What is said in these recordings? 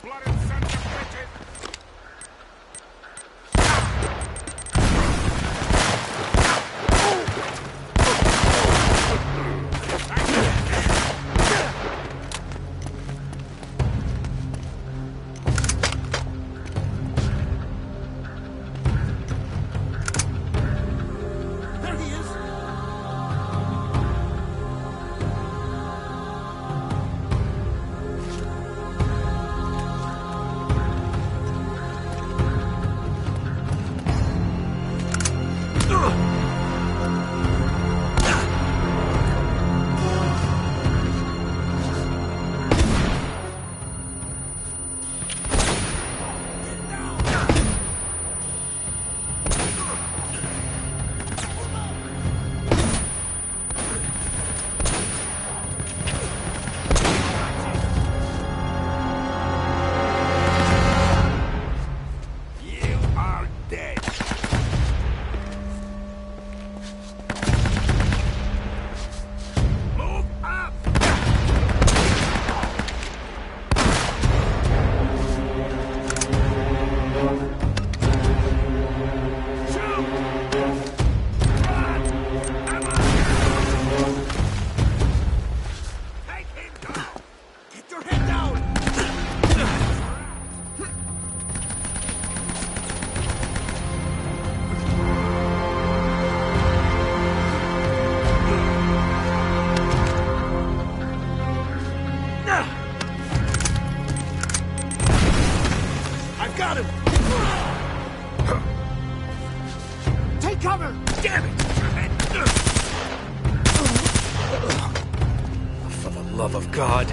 cold-blooded sons of bitches! God.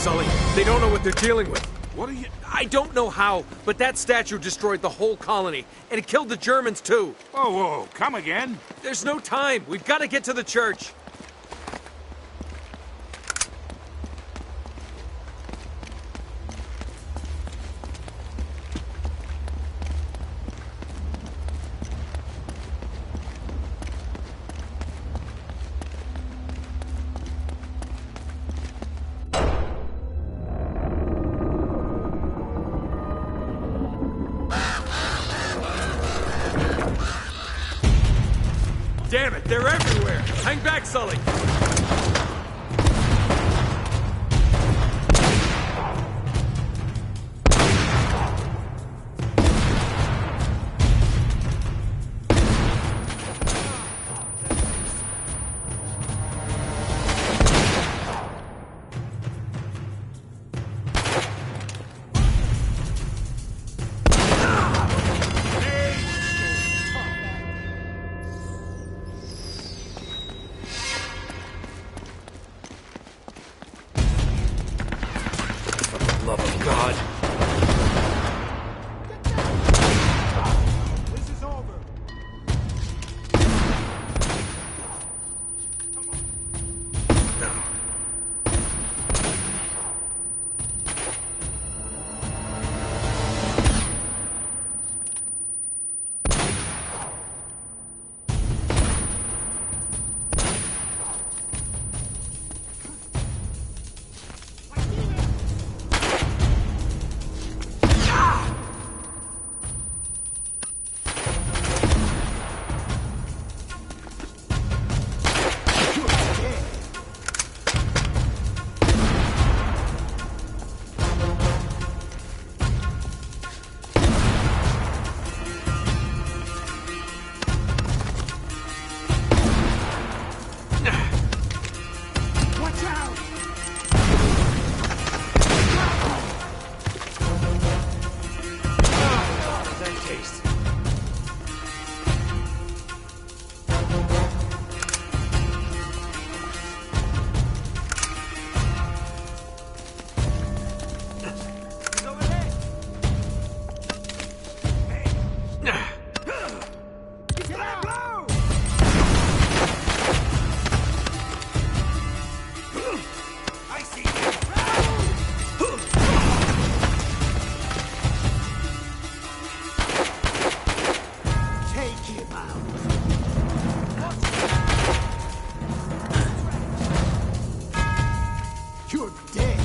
Sully. They don't know what they're dealing with. What are you... I don't know how, but that statue destroyed the whole colony, and it killed the Germans, too. Whoa, whoa, come again? There's no time. We've got to get to the church. Damn it, they're everywhere! Hang back, Sully! For the love of God. This is over. Watch out! That taste. He's over there. He's gonna blow! I see you. Take him out. You're dead.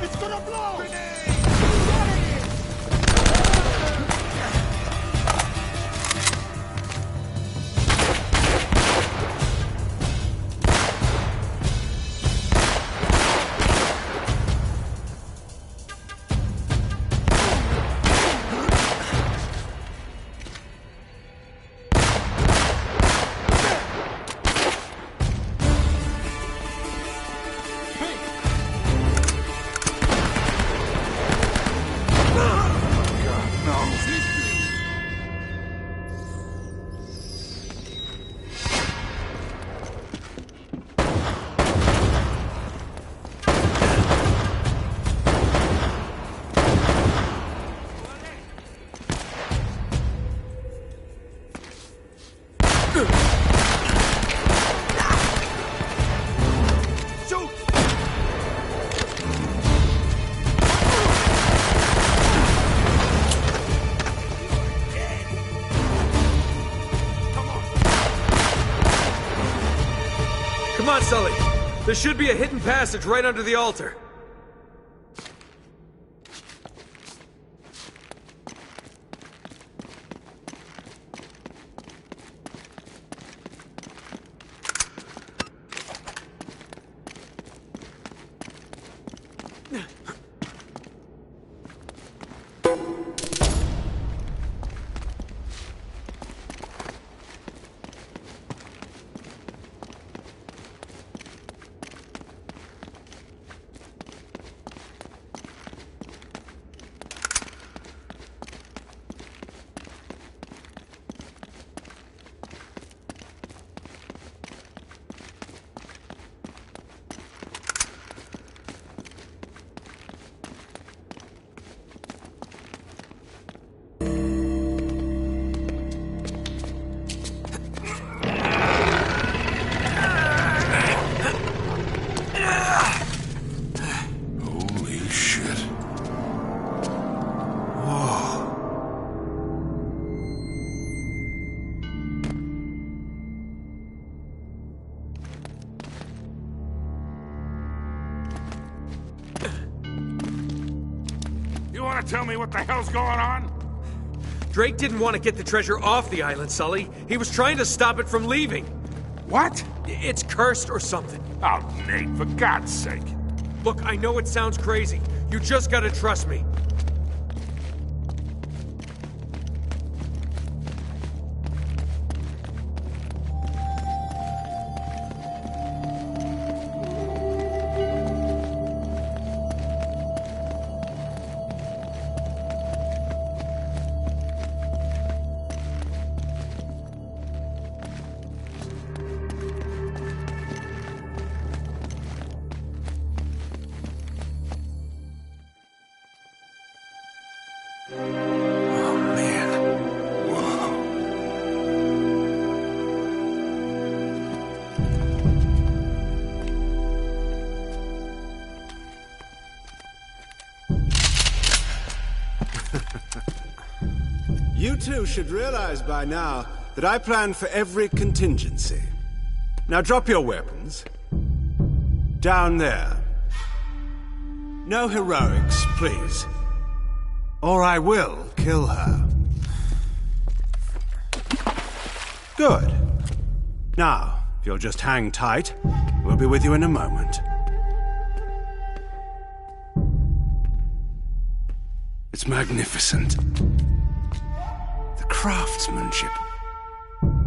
It's gonna blow! Shoot! Come on, Sully! There should be a hidden passage right under the altar. You want to tell me what the hell's going on? Drake didn't want to get the treasure off the island, Sully. He was trying to stop it from leaving. What? It's cursed or something. Oh, Nate, for God's sake. Look, I know it sounds crazy. You just gotta trust me. You two should realize by now that I plan for every contingency. Now drop your weapons. Down there. No heroics, please. Or I will kill her. Good. Now, if you'll just hang tight, we'll be with you in a moment. It's magnificent. The craftsmanship.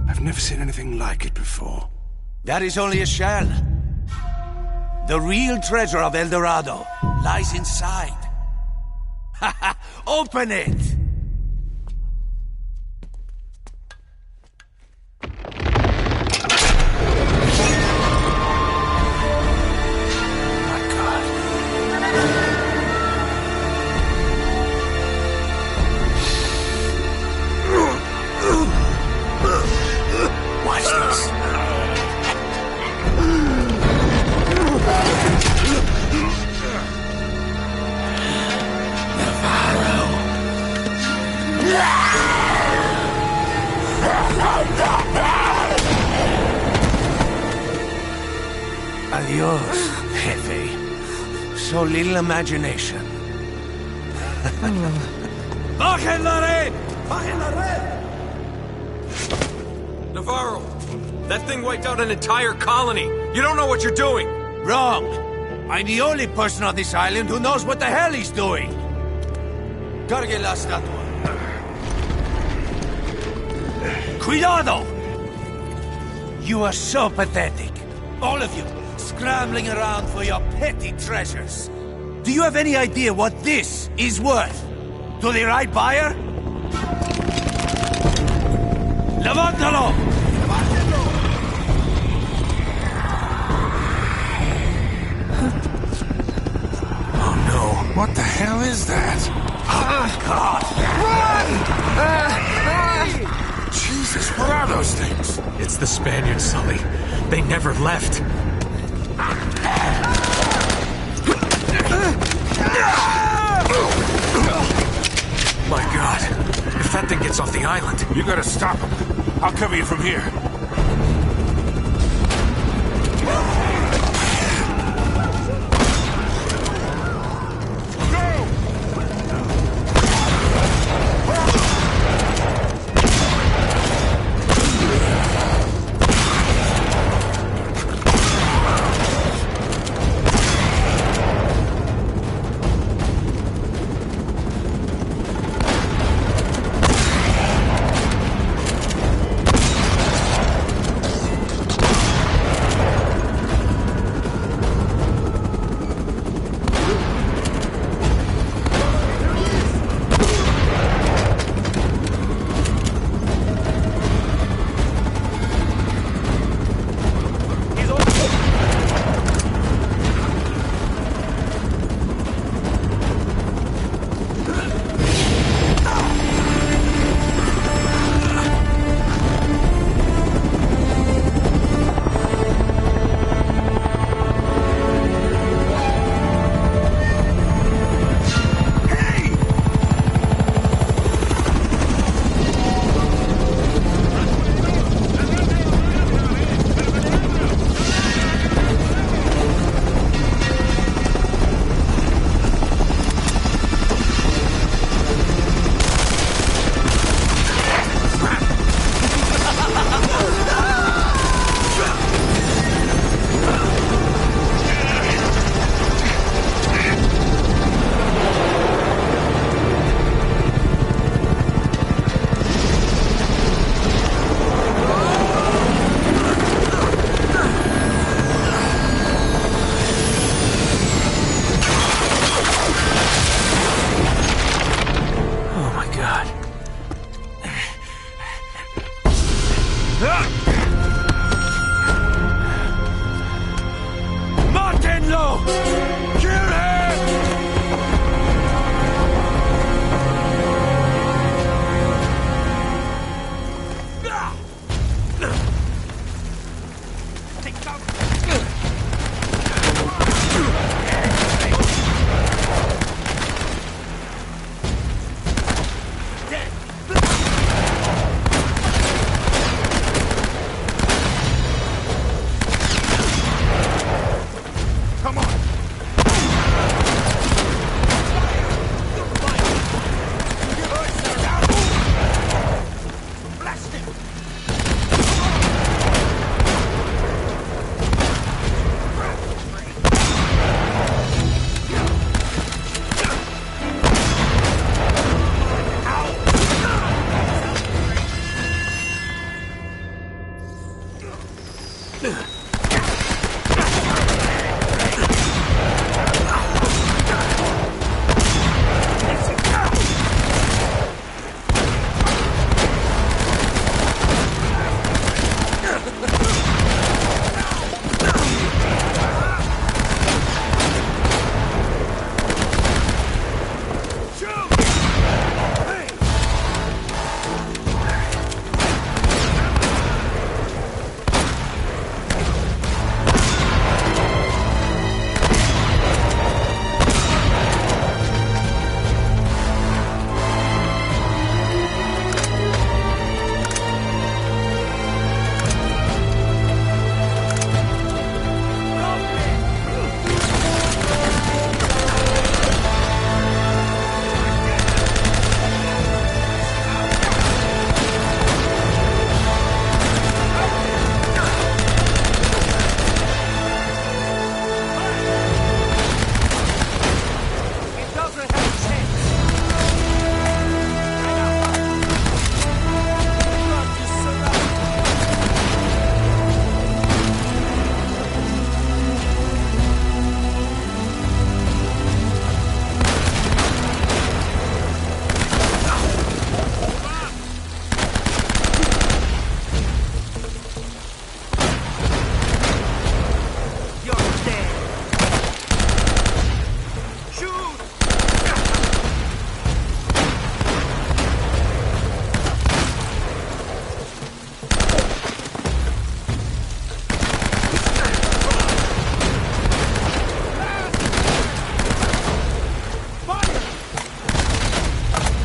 I've never seen anything like it before. That is only a shell. The real treasure of El Dorado lies inside. Open it! Watch this. Adios, Jefe. So little imagination. Bajen la red! Bajen la red! Navarro, that thing wiped out an entire colony. You don't know what you're doing. Wrong. I'm the only person on this island who knows what the hell he's doing. Cargue la estatua. Cuidado! You are so pathetic. All of you, scrambling around for your petty treasures. Do you have any idea what this is worth? To the right buyer? Levántalo! Oh no, what the hell is that? God! Jesus, what are those things? It's the Spaniards, Sully. They never left. My God. If that thing gets off the island... You gotta stop him. I'll cover you from here.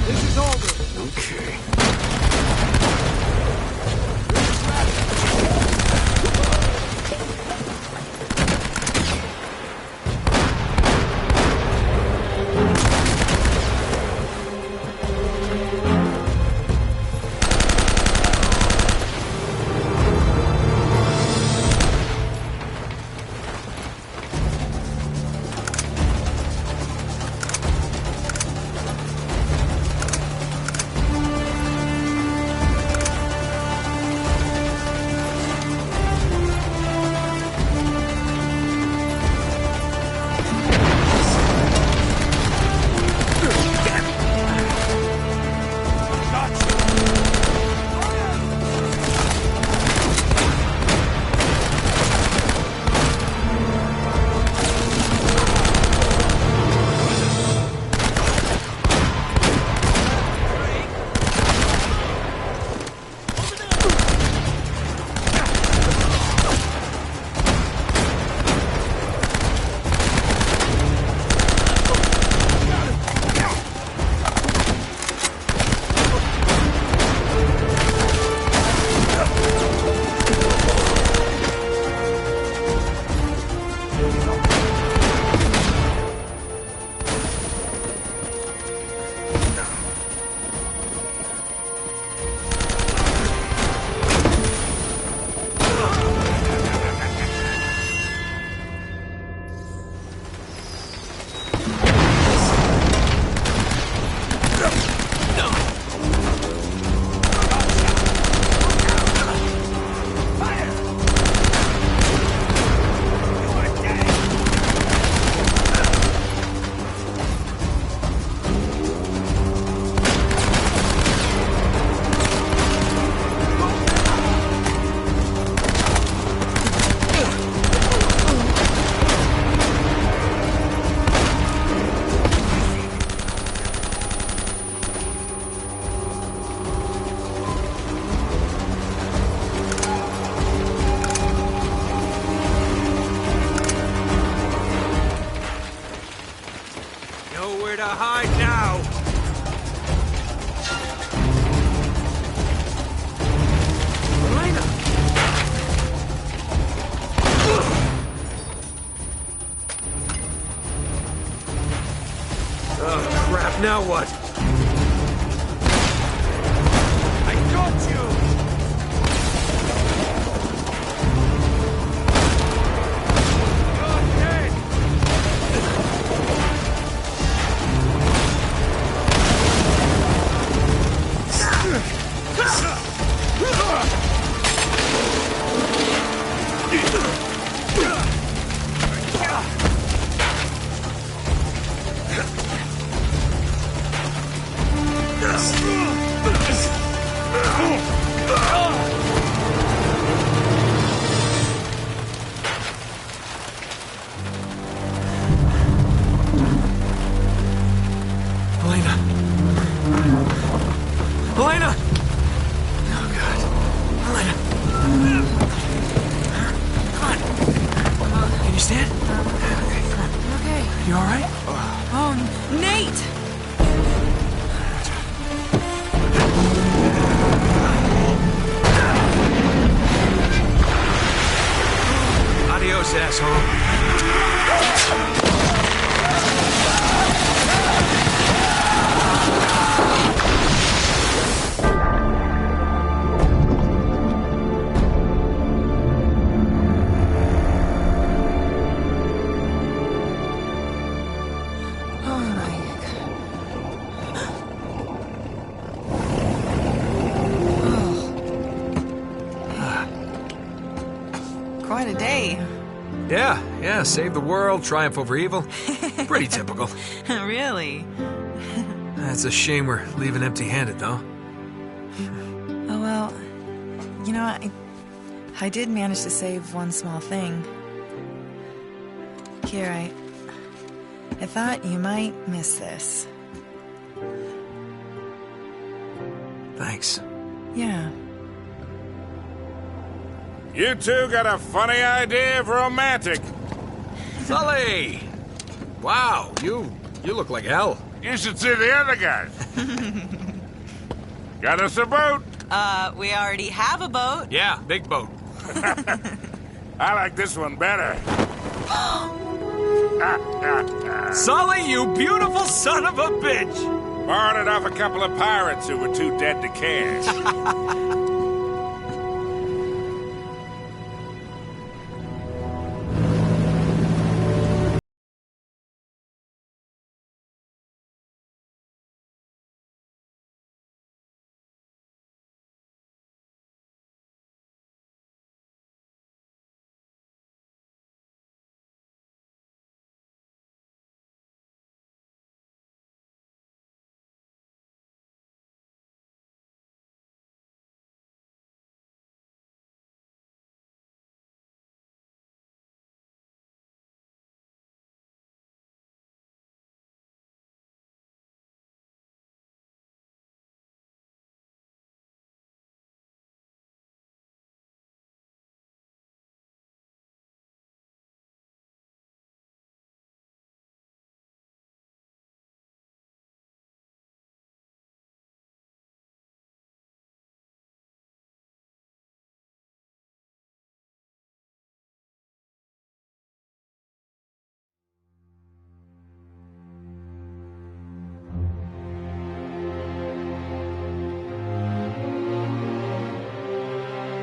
This is over. Okay. Nowhere to hide now! Elena! Oh, crap, now what? I got you! You're dead! Elena! Elena! Oh, God. Elena! Come on. Can you stand? Okay. You all right? Oh, Nate! Adios, asshole. Oh my God. Quite a day. Yeah, save the world, triumph over evil. Pretty typical. Really? It's a shame we're leaving empty-handed, though. Oh, well, you know, I did manage to save one small thing. Here, I thought you might miss this. Thanks. Yeah. You two got a funny idea of romantic. Sully! Wow, you look like hell. You should see the other guys. Got us a boat. We already have a boat. Yeah, big boat. I like this one better. Sully, you beautiful son of a bitch! Borrowed it off a couple of pirates who were too dead to care.